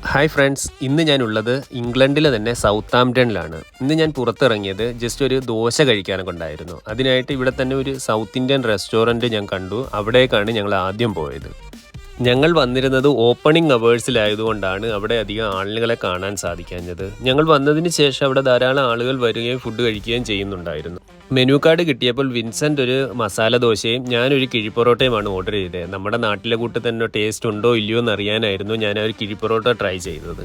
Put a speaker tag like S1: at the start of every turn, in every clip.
S1: Hi friends, ഇന്ന് ഞാനുള്ളത് ഇംഗ്ലണ്ടിലെ തന്നെ സൗത്താംപ്ടണിലാണ്. ഇന്ന് ഞാൻ പുറത്തിറങ്ങിയത് ജസ്റ്റ് ഒരു ദോശ കഴിക്കാനൊക്കെ ഉണ്ടായിരുന്നു. അതിനായിട്ട് ഇവിടെ തന്നെ ഒരു സൗത്ത് ഇന്ത്യൻ റെസ്റ്റോറൻറ്റ് ഞാൻ കണ്ടു. അവിടേക്കാണ് ഞങ്ങൾ ആദ്യം പോയത്. ഞങ്ങൾ വന്നിരുന്നത് ഓപ്പണിംഗ് അവേഴ്സിലായതുകൊണ്ടാണ് അവിടെ അധികം ആളുകളെ കാണാൻ സാധിക്കാഞ്ഞത്. ഞങ്ങൾ വന്നതിന് ശേഷം അവിടെ ധാരാളം ആളുകൾ വരികയും ഫുഡ് കഴിക്കുകയും ചെയ്യുന്നുണ്ടായിരുന്നു. മെനു കാർഡ് കിട്ടിയപ്പോൾ വിൻസെൻ്റ് ഒരു മസാല ദോശയും ഞാനൊരു കിഴിപ്പൊറോട്ടയുമാണ് ഓർഡർ ചെയ്തത്. നമ്മുടെ നാട്ടിലെ കൂട്ട് തന്നെ ടേസ്റ്റ് ഉണ്ടോ ഇല്ലയോ എന്ന് അറിയാനായിരുന്നു ഞാൻ ആ ഒരു കിഴിപ്പൊറോട്ട ട്രൈ ചെയ്തത്.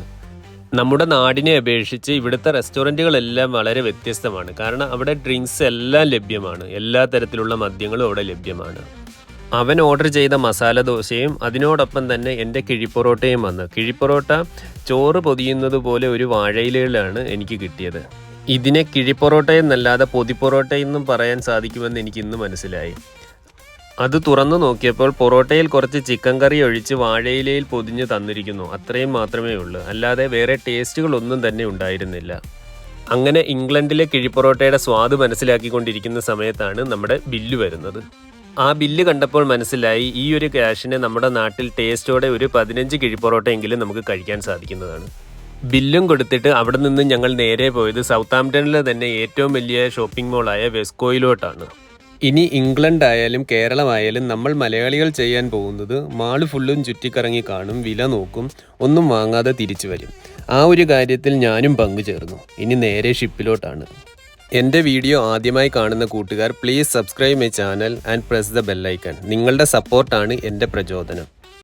S1: നമ്മുടെ നാടിനെ അപേക്ഷിച്ച് ഇവിടുത്തെ റെസ്റ്റോറൻറ്റുകളെല്ലാം വളരെ വ്യത്യസ്തമാണ്. കാരണം അവിടെ ഡ്രിങ്ക്സ് എല്ലാം ലഭ്യമാണ്, എല്ലാ തരത്തിലുള്ള മദ്യങ്ങളും അവിടെ ലഭ്യമാണ്. അവൻ ഓർഡർ ചെയ്ത മസാല ദോശയും അതിനോടൊപ്പം തന്നെ എൻ്റെ കിഴിപ്പൊറോട്ടയും വന്നു. കിഴിപ്പൊറോട്ട ചോറ് പൊതിയുന്നത് പോലെ ഒരു വാഴയിലയിലാണ് എനിക്ക് കിട്ടിയത്. ഇതിനെ കിഴിപ്പൊറോട്ടയെന്നല്ലാതെ പൊതിപ്പൊറോട്ടയെന്നും പറയാൻ സാധിക്കുമെന്ന് എനിക്ക് ഇന്ന് മനസ്സിലായി. അത് തുറന്നു നോക്കിയപ്പോൾ പൊറോട്ടയിൽ കുറച്ച് ചിക്കൻ കറി ഒഴിച്ച് വാഴയിലയിൽ പൊതിഞ്ഞ് തന്നിരിക്കുന്നു. അത്രയും മാത്രമേ ഉള്ളൂ, അല്ലാതെ വേറെ ടേസ്റ്റുകളൊന്നും തന്നെ ഉണ്ടായിരുന്നില്ല. അങ്ങനെ ഇംഗ്ലണ്ടിലെ കിഴിപ്പൊറോട്ടയുടെ സ്വാദ് മനസ്സിലാക്കിക്കൊണ്ടിരിക്കുന്ന സമയത്താണ് നമ്മുടെ ബില്ല് വരുന്നത്. ആ ബില്ല് കണ്ടപ്പോൾ മനസ്സിലായി ഈ ഒരു ക്യാഷിന് നമ്മുടെ നാട്ടിൽ ടേസ്റ്റോടെ ഒരു 15 കിഴിപ്പൊറോട്ടയെങ്കിലും നമുക്ക് കഴിക്കാൻ സാധിക്കുന്നതാണ്. ബില്ലും കൊടുത്തിട്ട് അവിടെ നിന്ന് ഞങ്ങൾ നേരെ പോയത് സൗത്താംപ്ടണിലെ തന്നെ ഏറ്റവും വലിയ ഷോപ്പിംഗ് മോളായ വെസ്കോയിലോട്ടാണ്. ഇനി ഇംഗ്ലണ്ട് ആയാലും കേരളമായാലും നമ്മൾ മലയാളികൾ ചെയ്യാൻ പോകുന്നത് മാള് ഫുള്ളും ചുറ്റിക്കറങ്ങി കാണും, വില നോക്കും, ഒന്നും വാങ്ങാതെ തിരിച്ചു വരും. ആ ഒരു കാര്യത്തിൽ ഞാനും പങ്കുചേർന്നു. ഇനി നേരെ ഷിപ്പിലോട്ടാണ്. എൻ്റെ വീഡിയോ ആദ്യമായി കാണുന്ന കൂട്ടുകാർ please subscribe my channel and press the bell icon. നിങ്ങളുടെ സപ്പോർട്ടാണ് എൻ്റെ പ്രചോദനം.